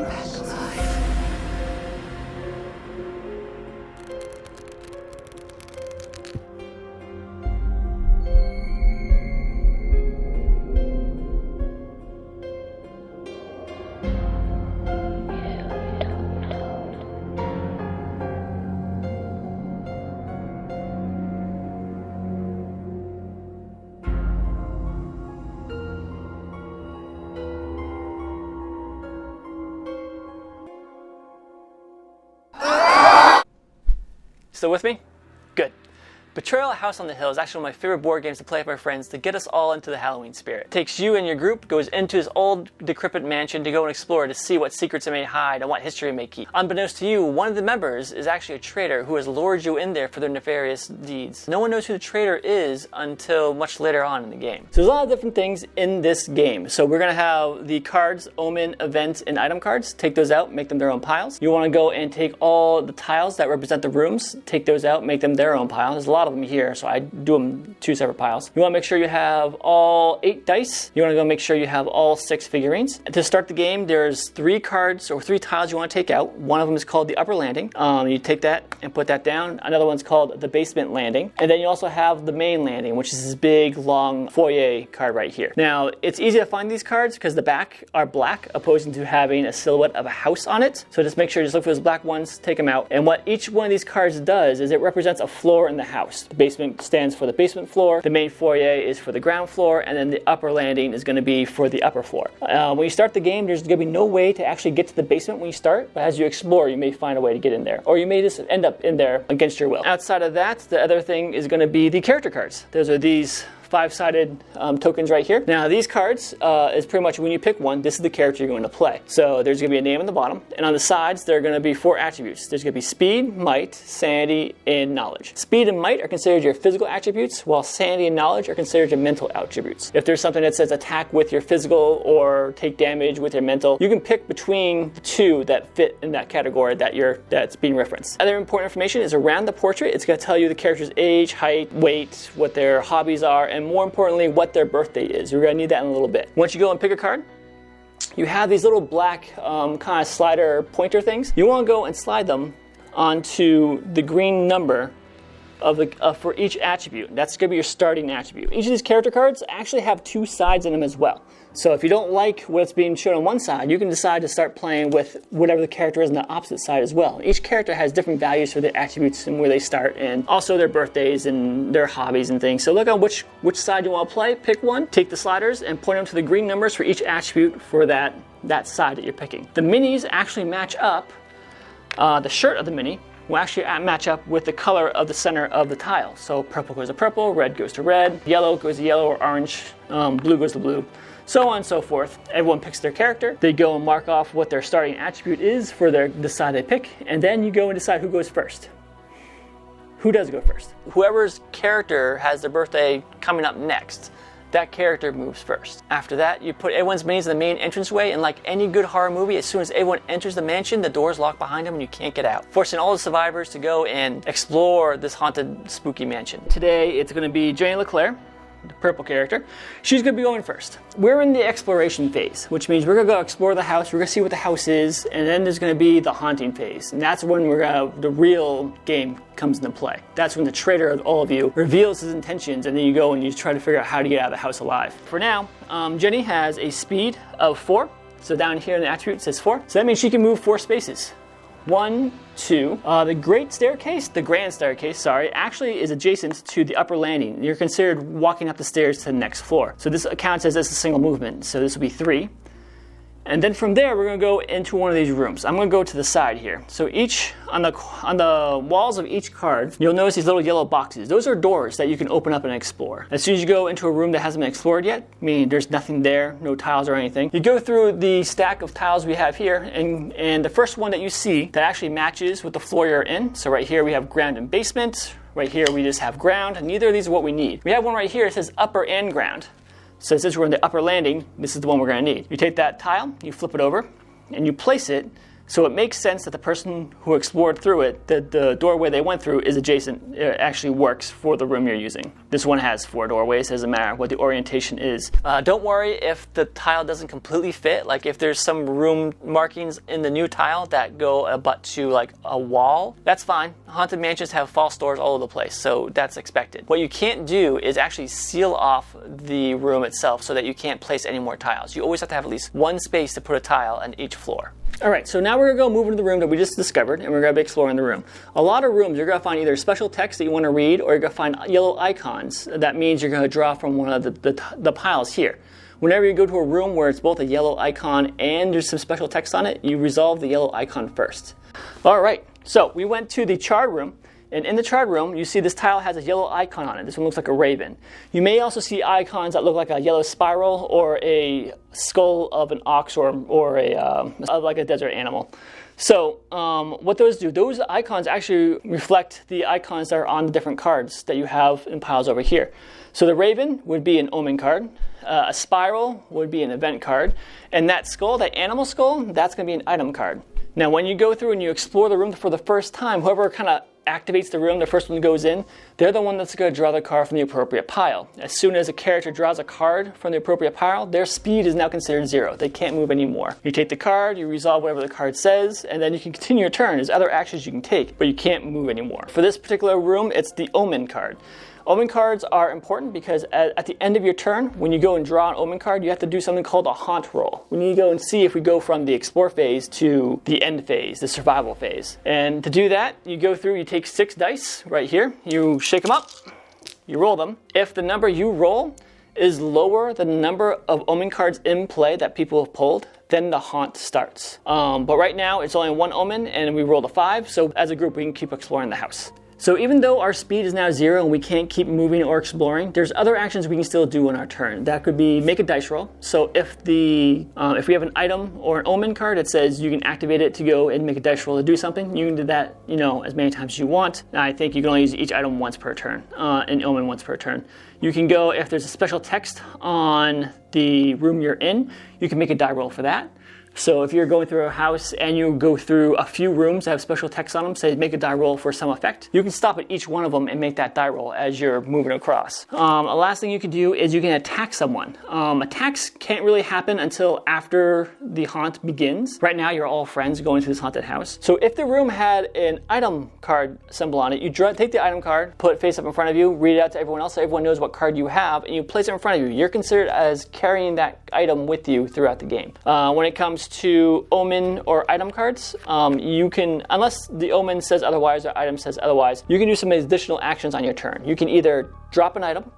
on us. Still with me? Good. Betrayal: House on the Hill is actually one of my favorite board games to play with my friends to get us all into the Halloween spirit. It takes you and your group, goes into his old, decrepit mansion to go and explore to see what secrets it may hide and what history it may keep. Unbeknownst to you, one of the members is actually a traitor who has lured you in there for their nefarious deeds. No one knows who the traitor is until much later on in the game. So there's a lot of different things in this game. So we're going to have the cards, omen, event, and item cards. Take those out, make them their own piles. You want to go and take all the tiles that represent the rooms, take those out, make them their own pile. There's a lot of them here, so I do them 2 separate piles. You want to make sure you have all 8 dice. You want to go make sure you have all 6 figurines. To start the game, there's 3 cards or 3 tiles you want to take out. One of them is called the upper landing. You take that and put that down. Another one's called the basement landing. And then you also have the main landing, which is this big, long foyer card right here. Now, it's easy to find these cards because the back are black, opposing to having a silhouette of a house on it. So just make sure, just look for those black ones, take them out. And what each one of these cards does is it represents a floor in the house. The basement stands for the basement floor, the main foyer is for the ground floor, and then the upper landing is going to be for the upper floor. When you start the game, there's going to be no way to actually get to the basement when you start, but as you explore, you may find a way to get in there. Or you may just end up in there against your will. Outside of that, the other thing is going to be the character cards. Those are these 5-sided tokens right here. Now these cards is pretty much when you pick one, this is the character you're going to play. So there's going to be a name on the bottom, and on the sides there are going to be 4 attributes. There's going to be speed, might, sanity, and knowledge. Speed and might are considered your physical attributes, while sanity and knowledge are considered your mental attributes. If there's something that says attack with your physical or take damage with your mental, you can pick between the 2 that fit in that category that's being referenced. Other important information is around the portrait. It's going to tell you the character's age, height, weight, what their hobbies are, and more importantly, what their birthday is. You're going to need that in a little bit. Once you go and pick a card, you have these little black kind of slider pointer things. You want to go and slide them onto the green number for each attribute. That's going to be your starting attribute. Each of these character cards actually have 2 sides in them as well. So if you don't like what's being shown on one side, you can decide to start playing with whatever the character is on the opposite side as well. Each character has different values for their attributes and where they start, and also their birthdays and their hobbies and things. So look on which side you want to play, pick one, take the sliders and point them to the green numbers for each attribute for that side that you're picking. The minis actually match up, the shirt of the mini will actually match up with the color of the center of the tile. So purple goes to purple, red goes to red, yellow goes to yellow, or orange, blue goes to blue, so on and so forth. Everyone picks their character. They go and mark off what their starting attribute is for the side they pick, and then you go and decide who goes first. Who does go first? Whoever's character has their birthday coming up next, that character moves first. After that, you put everyone's minis in the main entranceway, and like any good horror movie, as soon as everyone enters the mansion, the doors lock behind them and you can't get out, forcing all the survivors to go and explore this haunted, spooky mansion. Today, it's going to be Jenny LeClaire, the purple character. She's going to be going first. We're in the exploration phase, which means we're going to go explore the house, we're going to see what the house is, and then there's going to be the haunting phase. And that's when the real game comes into play. That's when the traitor of all of you reveals his intentions, and then you go and you try to figure out how to get out of the house alive. For now, Jenny has a speed of 4. So down here in the attribute it says 4. So that means she can move 4 spaces. 1, 2. The grand staircase, actually is adjacent to the upper landing. You're considered walking up the stairs to the next floor. So this counts as a single movement. So this will be 3. And then from there, we're going to go into one of these rooms. I'm going to go to the side here. So on the walls of each card, you'll notice these little yellow boxes. Those are doors that you can open up and explore. As soon as you go into a room that hasn't been explored yet, meaning there's nothing there, no tiles or anything, you go through the stack of tiles we have here, and the first one that you see that actually matches with the floor you're in. So right here we have ground and basement. Right here we just have ground, and neither of these are what we need. We have one right here that says upper and ground. So since we're in the upper landing, this is the one we're going to need. You take that tile, you flip it over, and you place it So it makes sense that the person who explored through it, the doorway they went through is adjacent. It actually works for the room you're using. This one has 4 doorways. It doesn't matter what the orientation is. Don't worry if the tile doesn't completely fit. Like if there's some room markings in the new tile that go abut to like a wall, that's fine. Haunted mansions have false doors all over the place, so that's expected. What you can't do is actually seal off the room itself so that you can't place any more tiles. You always have to have at least one space to put a tile on each floor. Alright, so now we're going to go move into the room that we just discovered, and we're going to be exploring the room. A lot of rooms, you're going to find either special text that you want to read, or you're going to find yellow icons. That means you're going to draw from one of the piles here. Whenever you go to a room where it's both a yellow icon and there's some special text on it, you resolve the yellow icon first. Alright, so we went to the charred room. And in the charred room, you see this tile has a yellow icon on it. This one looks like a raven. You may also see icons that look like a yellow spiral or a skull of an ox or like a desert animal. So what those do, those icons actually reflect the icons that are on the different cards that you have in piles over here. So the raven would be an omen card. A spiral would be an event card. And that skull, that animal skull, that's going to be an item card. Now when you go through and you explore the room for the first time, whoever kind of activates the room, the first one that goes in, they're the one that's going to draw the card from the appropriate pile. As soon as a character draws a card from the appropriate pile, their speed is now considered 0. They can't move anymore. You take the card, you resolve whatever the card says, and then you can continue your turn. There's other actions you can take, but you can't move anymore. For this particular room, it's the Omen card. Omen cards are important because at the end of your turn, when you go and draw an Omen card, you have to do something called a haunt roll. We need to go and see if we go from the explore phase to the end phase, the survival phase. And to do that, you go through, you take 6 dice right here, you shake them up, you roll them. If the number you roll is lower than the number of Omen cards in play that people have pulled, then the haunt starts. But right now, it's only 1 Omen, and we rolled a 5, so as a group, we can keep exploring the house. So even though our speed is now 0 and we can't keep moving or exploring, there's other actions we can still do on our turn. That could be make a dice roll. So if we have an item or an omen card that says you can activate it to go and make a dice roll to do something, you can do that, as many times as you want. I think you can only use each item once per turn, and omen once per turn. You can go, if there's a special text on the room you're in, you can make a die roll for that. So if you're going through a house and you go through a few rooms that have special text on them, say make a die roll for some effect, you can stop at each one of them and make that die roll as you're moving across. A last thing you can do is you can attack someone. Attacks can't really happen until after the haunt begins. Right now you're all friends going to this haunted house. So if the room had an item card symbol on it, you take the item card, put it face up in front of you, read it out to everyone else so everyone knows what card you have, and you place it in front of you. You're considered as carrying that item with you throughout the game. When it comes to omen or item cards, you can, unless the omen says otherwise or item says otherwise, you can do some additional actions on your turn. You can either drop an item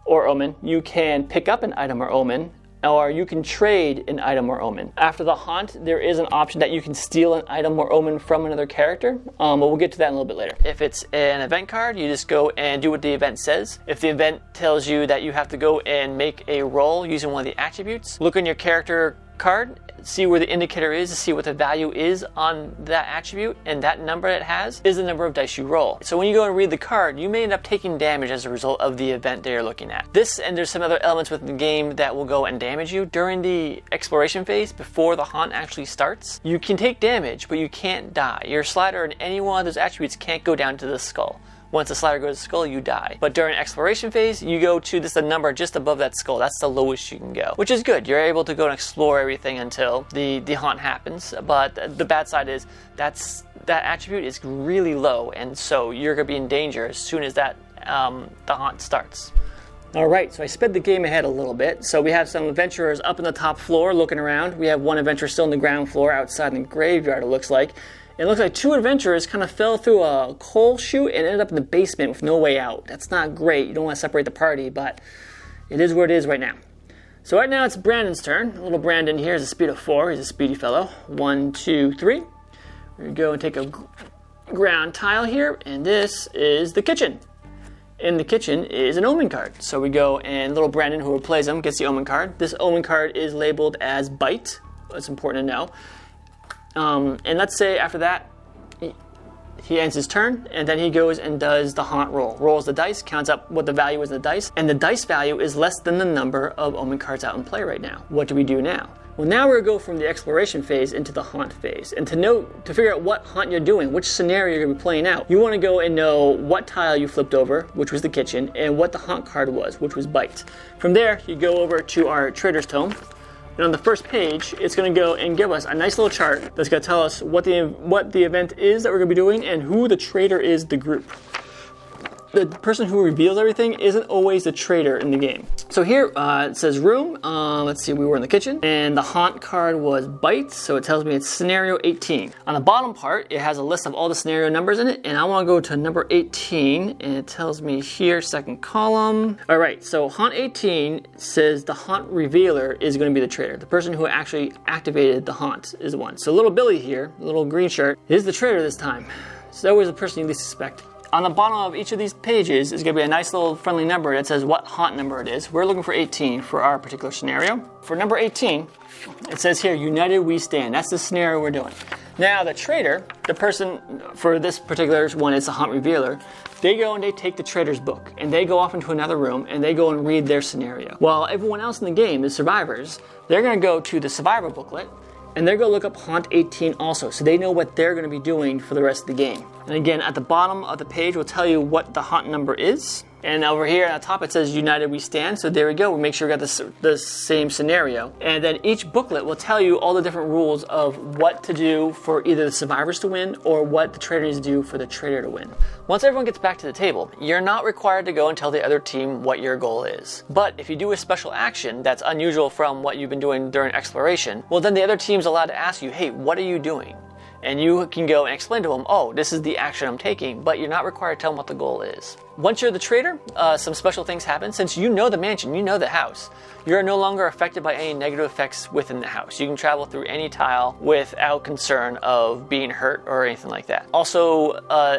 or omen, you can pick up an item or omen, or you can trade an item or omen. After the haunt, there is an option that you can steal an item or omen from another character, but we'll get to that in a little bit later. If it's an event card, you just go and do what the event says. If the event tells you that you have to go and make a roll using one of the attributes, look on your character card, see where the indicator is to see what the value is on that attribute, and that number it has is the number of dice you roll. So when you go and read the card, you may end up taking damage as a result of the event that you're looking at. This, and there's some other elements within the game that will go and damage you during the exploration phase before the haunt actually starts. You can take damage, but you can't die. Your slider and any one of those attributes can't go down to the skull. Once the slider goes to the skull, you die. But during exploration phase, you go to a number just above that skull. That's the lowest you can go, which is good. You're able to go and explore everything until the haunt happens. But the bad side is that attribute is really low, and so you're going to be in danger as soon as the haunt starts. Alright, so I sped the game ahead a little bit. So we have some adventurers up in the top floor looking around. We have one adventurer still on the ground floor outside in the graveyard, it looks like. It looks like 2 adventurers kind of fell through a coal chute and ended up in the basement with no way out. That's not great. You don't want to separate the party, but it is where it is right now. So right now it's Brandon's turn. Little Brandon here is a speed of 4. He's a speedy fellow. 1, 2, 3. We're going to go and take a ground tile here, and this is the kitchen. In the kitchen is an omen card. So we go, and little Brandon, who plays him, gets the omen card. This omen card is labeled as bite. That's important to know. And let's say after that, he ends his turn, and then he goes and does the haunt roll. Rolls the dice, counts up what the value is in the dice, and the dice value is less than the number of omen cards out in play right now. What do we do now? Well, now we're going to go from the exploration phase into the haunt phase. And to figure out what haunt you're doing, which scenario you're going to be playing out, you want to go and know what tile you flipped over, which was the kitchen, and what the haunt card was, which was bite. From there, you go over to our Trader's Tome. And on the first page, it's going to go and give us a nice little chart that's going to tell us what the event is that we're going to be doing and who the trader is, the group. The person who reveals everything isn't always the trader in the game. So here it says room. Let's see, we were in the kitchen. And the haunt card was bite, so it tells me it's scenario 18. On the bottom part, it has a list of all the scenario numbers in it. And I want to go to number 18, and it tells me here, second column. All right, so haunt 18 says the haunt revealer is going to be the trader. The person who actually activated the haunt is the one. So little Billy here, little green shirt, is the trader this time. So that was the person you least suspect. On the bottom of each of these pages is going to be a nice little friendly number that says what haunt number it is. We're looking for 18 for our particular scenario. For number 18, it says here, United We Stand. That's the scenario we're doing. Now the trader, the person for this particular one, it's a haunt revealer, they go and they take the trader's book and they go off into another room and they go and read their scenario. While everyone else in the game, the survivors, they're going to go to the survivor booklet and they're going to look up Haunt 18 also, so they know what they're going to be doing for the rest of the game. And again, at the bottom of the page, we'll tell you what the haunt number is. And over here at the top, it says United We Stand. So there we go. We make sure we got the same scenario. And then each booklet will tell you all the different rules of what to do for either the survivors to win or what the trader needs to do for the trader to win. Once everyone gets back to the table, you're not required to go and tell the other team what your goal is. But if you do a special action that's unusual from what you've been doing during exploration, well, then the other team's allowed to ask you, hey, what are you doing? And you can go and explain to them, oh, this is the action I'm taking, but you're not required to tell them what the goal is. Once you're the trader, some special things happen. Since you know the mansion, you know the house, you're no longer affected by any negative effects within the house. You can travel through any tile without concern of being hurt or anything like that. Also,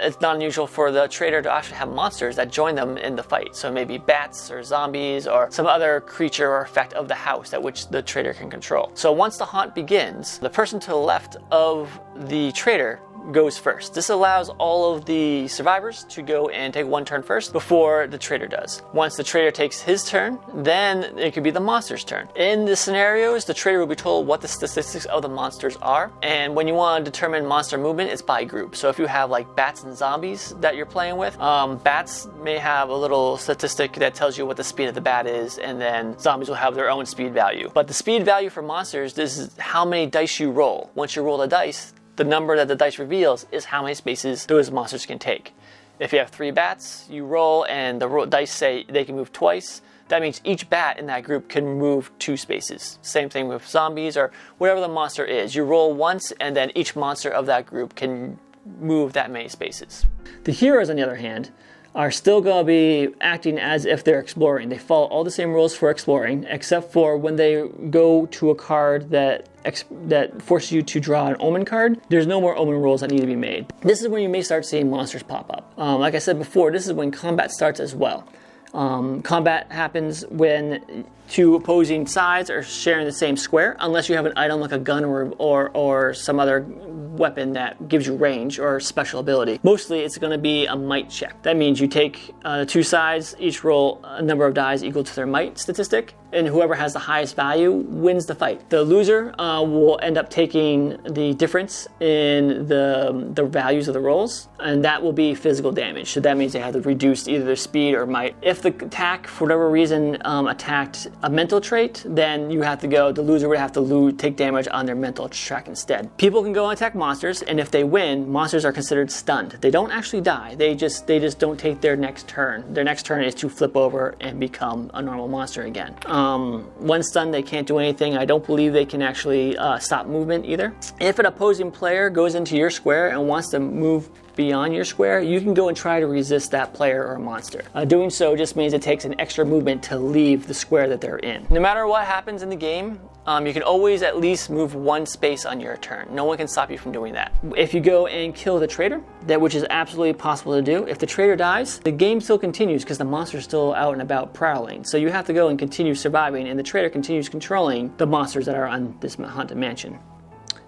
it's not unusual for the trader to actually have monsters that join them in the fight. So maybe bats or zombies or some other creature or effect of the house at which the trader can control. So once the haunt begins, the person to the left of the trader goes first. This allows all of the survivors to go and take one turn first before the trader does. Once the trader takes his turn, then it could be the monster's turn. In the scenarios, the trader will be told what the statistics of the monsters are, and when you want to determine monster movement, it's by group. So if you have like bats and zombies that you're playing with, bats may have a little statistic that tells you what the speed of the bat is, and then zombies will have their own speed value. But the speed value for monsters, this is how many dice you roll. Once you roll a dice, the number that the dice reveals is how many spaces those monsters can take. If you have 3 bats, you roll and the dice say they can move twice. That means each bat in that group can move 2 spaces. Same thing with zombies or whatever the monster is. You roll once and then each monster of that group can move that many spaces. The heroes, on the other hand, are still going to be acting as if they're exploring. They follow all the same rules for exploring, except for when they go to a card that forces you to draw an omen card. There's no more omen rolls that need to be made. This is when you may start seeing monsters pop up. Like I said before, this is when combat starts as well. Combat happens when 2 opposing sides are sharing the same square, unless you have an item like a gun or some other weapon that gives you range or special ability. Mostly it's going to be a might check. That means you take 2 sides, each roll a number of dice equal to their might statistic, and whoever has the highest value wins the fight. The loser will end up taking the difference in the values of the rolls, and that will be physical damage. So that means they have to reduce either their speed or might. If the attack, for whatever reason, attacked a mental trait, then you have to go, the loser would have to take damage on their mental track instead. People can go and attack monsters, and if they win, monsters are considered stunned. They don't actually die, they just don't take their next turn. Their next turn is to flip over and become a normal monster again. When stunned, they can't do anything. I don't believe they can actually stop movement either. If an opposing player goes into your square and wants to move beyond your square, you can go and try to resist that player or monster. Doing so just means it takes an extra movement to leave the square that they're in. No matter what happens in the game, you can always at least move 1 space on your turn. No one can stop you from doing that. If you go and kill the trader, which is absolutely possible to do, if the trader dies, the game still continues because the monster's still out and about prowling. So you have to go and continue surviving, and the trader continues controlling the monsters that are on this haunted mansion.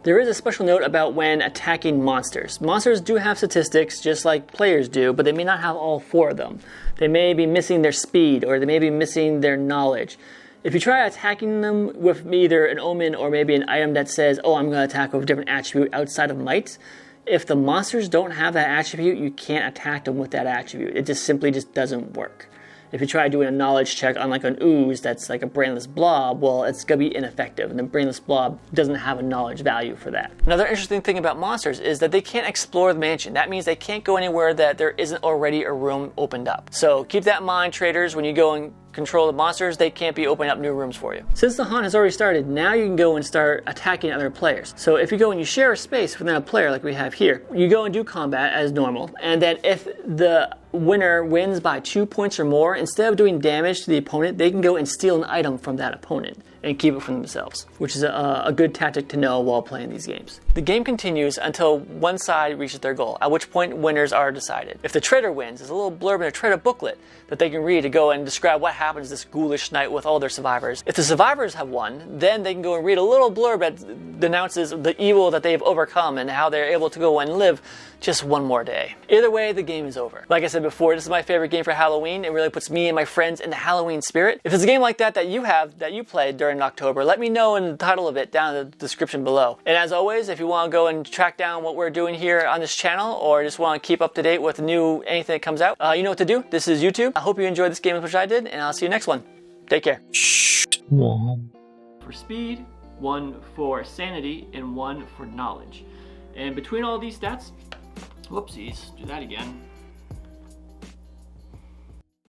There is a special note about when attacking monsters. Monsters do have statistics just like players do, but they may not have all 4 of them. They may be missing their speed, or they may be missing their knowledge. If you try attacking them with either an omen or maybe an item that says, oh, I'm going to attack with a different attribute outside of might, if the monsters don't have that attribute, you can't attack them with that attribute. It just simply doesn't work. If you try doing a knowledge check on like an ooze that's like a brainless blob, well, it's going to be ineffective, and the brainless blob doesn't have a knowledge value for that. Another interesting thing about monsters is that they can't explore the mansion. That means they can't go anywhere that there isn't already a room opened up. So keep that in mind, traders, when you go and control the monsters, they can't be opening up new rooms for you. Since the hunt has already started, now you can go and start attacking other players. So if you go and you share a space within a player like we have here, you go and do combat as normal, and then if the winner wins by 2 points or more, instead of doing damage to the opponent, they can go and steal an item from that opponent and keep it for themselves, which is a good tactic to know while playing these games. The game continues until one side reaches their goal, at which point winners are decided. If the trader wins, there's a little blurb in a trader booklet that they can read to go and describe what happens this ghoulish night with all their survivors. If the survivors have won, then they can go and read a little blurb that denounces the evil that they've overcome and how they're able to go and live just one more day. Either way, the game is over. Like I said before, this is my favorite game for Halloween. It really puts me and my friends in the Halloween spirit. If there's a game like that that you played during October, let me know in the title of it down in the description below. And as always, if you want to go and track down what we're doing here on this channel, or just want to keep up to date with anything that comes out, you know what to do. This is YouTube. I hope you enjoyed this game as much as I did, and I'll see you next one. Take care. For speed, 1 for sanity, and 1 for knowledge. And between all these stats, whoopsies, do that again.